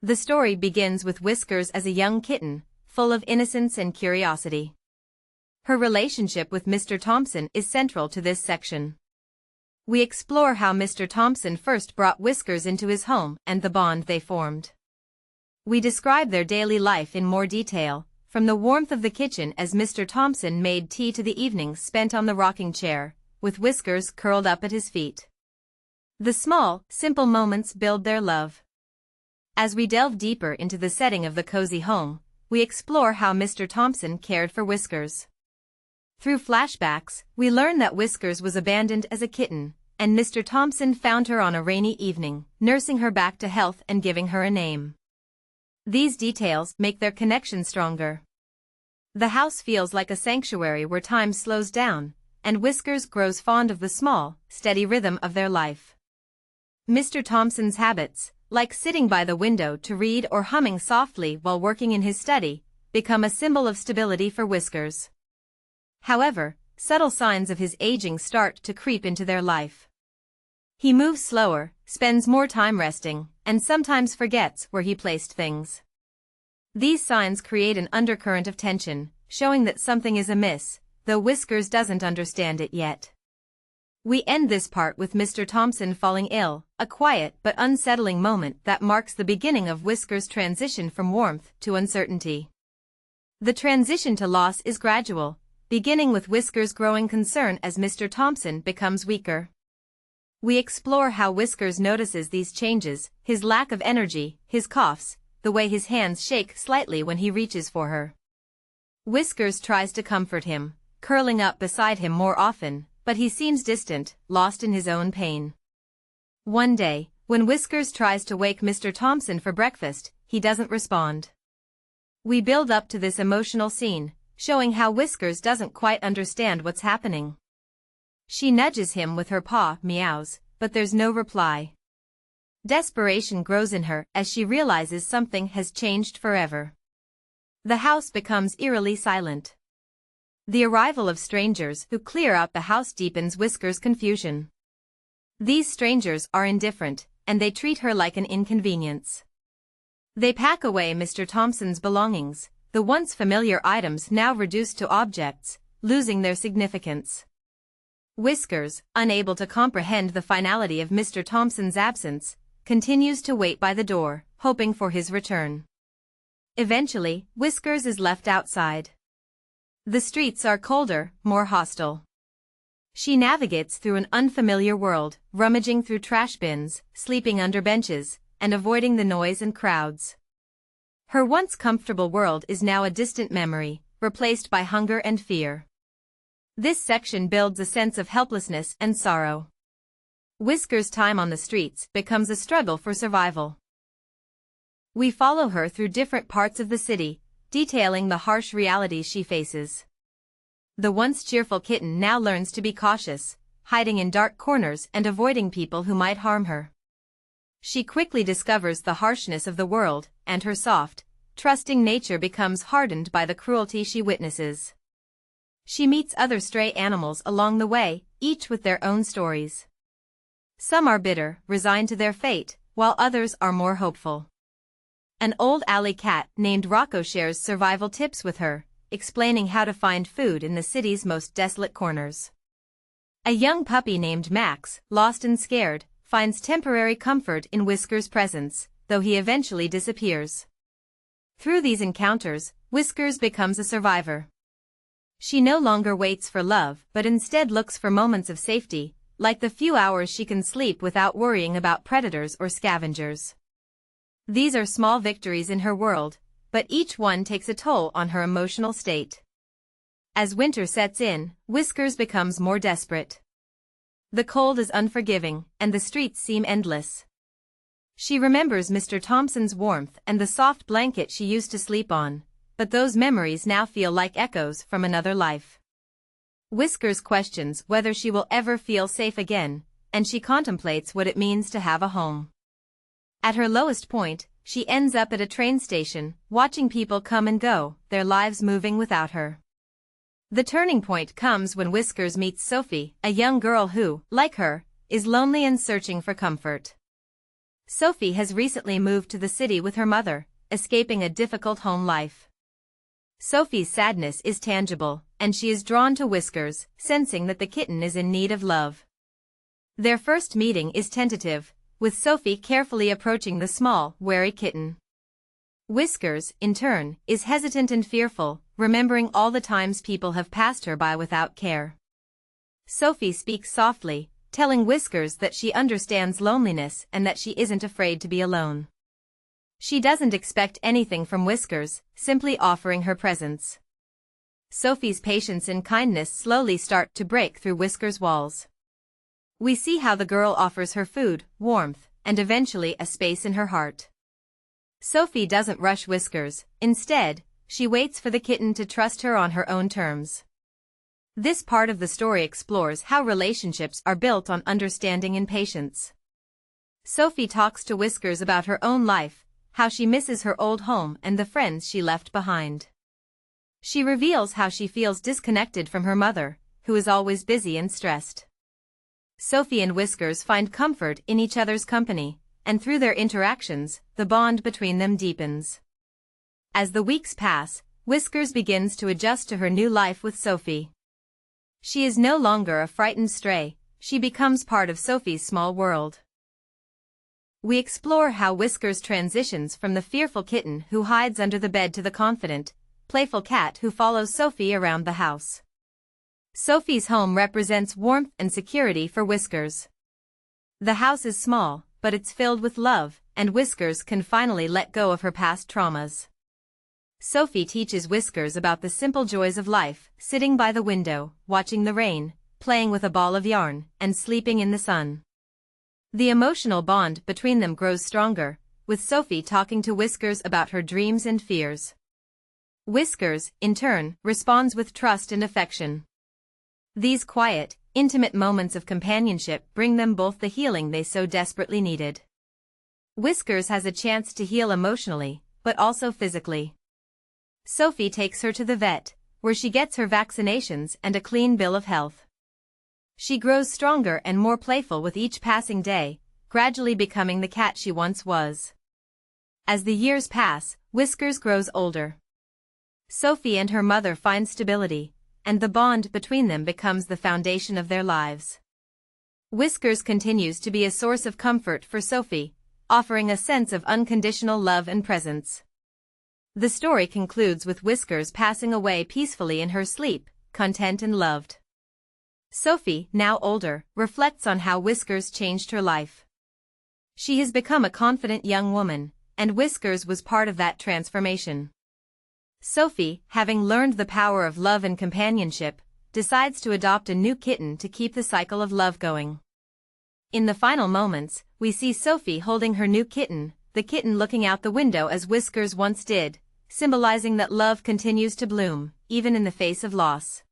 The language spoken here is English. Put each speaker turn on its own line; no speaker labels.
The story begins with Whiskers as a young kitten, full of innocence and curiosity. Her relationship with Mr. Thompson is central to this section. We explore how Mr. Thompson first brought Whiskers into his home and the bond they formed. We describe their daily life in more detail, from the warmth of the kitchen as Mr. Thompson made tea to the evenings spent on the rocking chair, with Whiskers curled up at his feet. The small, simple moments build their love. As we delve deeper into the setting of the cozy home, we explore how Mr. Thompson cared for Whiskers. Through flashbacks, we learn that Whiskers was abandoned as a kitten, and Mr. Thompson found her on a rainy evening, nursing her back to health and giving her a name. These details make their connection stronger. The house feels like a sanctuary where time slows down, and Whiskers grows fond of the small, steady rhythm of their life. Mr. Thompson's habits, like sitting by the window to read or humming softly while working in his study, become a symbol of stability for Whiskers. However, subtle signs of his aging start to creep into their life. He moves slower, spends more time resting, and sometimes forgets where he placed things. These signs create an undercurrent of tension, showing that something is amiss, though Whiskers doesn't understand it yet. We end this part with Mr. Thompson falling ill, a quiet but unsettling moment that marks the beginning of Whiskers' transition from warmth to uncertainty. The transition to loss is gradual, beginning with Whiskers' growing concern as Mr. Thompson becomes weaker. We explore how Whiskers notices these changes, his lack of energy, his coughs, the way his hands shake slightly when he reaches for her. Whiskers tries to comfort him, curling up beside him more often, but he seems distant, lost in his own pain. One day, when Whiskers tries to wake Mr. Thompson for breakfast, he doesn't respond. We build up to this emotional scene, showing how Whiskers doesn't quite understand what's happening. She nudges him with her paw, meows, but there's no reply. Desperation grows in her as she realizes something has changed forever. The house becomes eerily silent. The arrival of strangers who clear out the house deepens Whiskers' confusion. These strangers are indifferent, and they treat her like an inconvenience. They pack away Mr. Thompson's belongings, the once familiar items now reduced to objects, losing their significance. Whiskers, unable to comprehend the finality of Mr. Thompson's absence, continues to wait by the door, hoping for his return. Eventually, Whiskers is left outside. The streets are colder, more hostile. She navigates through an unfamiliar world, rummaging through trash bins, sleeping under benches, and avoiding the noise and crowds. Her once comfortable world is now a distant memory, replaced by hunger and fear. This section builds a sense of helplessness and sorrow. Whiskers' time on the streets becomes a struggle for survival. We follow her through different parts of the city, detailing the harsh realities she faces. The once cheerful kitten now learns to be cautious, hiding in dark corners and avoiding people who might harm her. She quickly discovers the harshness of the world, and her soft, trusting nature becomes hardened by the cruelty she witnesses. She meets other stray animals along the way, each with their own stories. Some are bitter, resigned to their fate, while others are more hopeful. An old alley cat named Rocco shares survival tips with her, explaining how to find food in the city's most desolate corners. A young puppy named Max, lost and scared, finds temporary comfort in Whiskers' presence, though he eventually disappears. Through these encounters, Whiskers becomes a survivor. She no longer waits for love but instead looks for moments of safety, like the few hours she can sleep without worrying about predators or scavengers. These are small victories in her world, but each one takes a toll on her emotional state. As winter sets in, Whiskers becomes more desperate. The cold is unforgiving, and the streets seem endless. She remembers Mr. Thompson's warmth and the soft blanket she used to sleep on, but those memories now feel like echoes from another life. Whiskers questions whether she will ever feel safe again, and she contemplates what it means to have a home. At her lowest point, she ends up at a train station, watching people come and go, their lives moving without her. The turning point comes when Whiskers meets Sophie, a young girl who, like her, is lonely and searching for comfort. Sophie has recently moved to the city with her mother, escaping a difficult home life. Sophie's sadness is tangible, and she is drawn to Whiskers, sensing that the kitten is in need of love. Their first meeting is tentative, with Sophie carefully approaching the small, wary kitten. Whiskers, in turn, is hesitant and fearful, remembering all the times people have passed her by without care. Sophie speaks softly, telling Whiskers that she understands loneliness and that she isn't afraid to be alone. She doesn't expect anything from Whiskers, simply offering her presence. Sophie's patience and kindness slowly start to break through Whiskers' walls. We see how the girl offers her food, warmth, and eventually a space in her heart. Sophie doesn't rush Whiskers, instead, she waits for the kitten to trust her on her own terms. This part of the story explores how relationships are built on understanding and patience. Sophie talks to Whiskers about her own life, how she misses her old home and the friends she left behind. She reveals how she feels disconnected from her mother, who is always busy and stressed. Sophie and Whiskers find comfort in each other's company, and through their interactions, the bond between them deepens. As the weeks pass, Whiskers begins to adjust to her new life with Sophie. She is no longer a frightened stray, she becomes part of Sophie's small world. We explore how Whiskers transitions from the fearful kitten who hides under the bed to the confident, playful cat who follows Sophie around the house. Sophie's home represents warmth and security for Whiskers. The house is small, but it's filled with love, and Whiskers can finally let go of her past traumas. Sophie teaches Whiskers about the simple joys of life, sitting by the window, watching the rain, playing with a ball of yarn, and sleeping in the sun. The emotional bond between them grows stronger, with Sophie talking to Whiskers about her dreams and fears. Whiskers, in turn, responds with trust and affection. These quiet, intimate moments of companionship bring them both the healing they so desperately needed. Whiskers has a chance to heal emotionally, but also physically. Sophie takes her to the vet, where she gets her vaccinations and a clean bill of health. She grows stronger and more playful with each passing day, gradually becoming the cat she once was. As the years pass, Whiskers grows older. Sophie and her mother find stability, and the bond between them becomes the foundation of their lives. Whiskers continues to be a source of comfort for Sophie, offering a sense of unconditional love and presence. The story concludes with Whiskers passing away peacefully in her sleep, content and loved. Sophie, now older, reflects on how Whiskers changed her life. She has become a confident young woman, and Whiskers was part of that transformation. Sophie, having learned the power of love and companionship, decides to adopt a new kitten to keep the cycle of love going. In the final moments, we see Sophie holding her new kitten, the kitten looking out the window as Whiskers once did, symbolizing that love continues to bloom, even in the face of loss.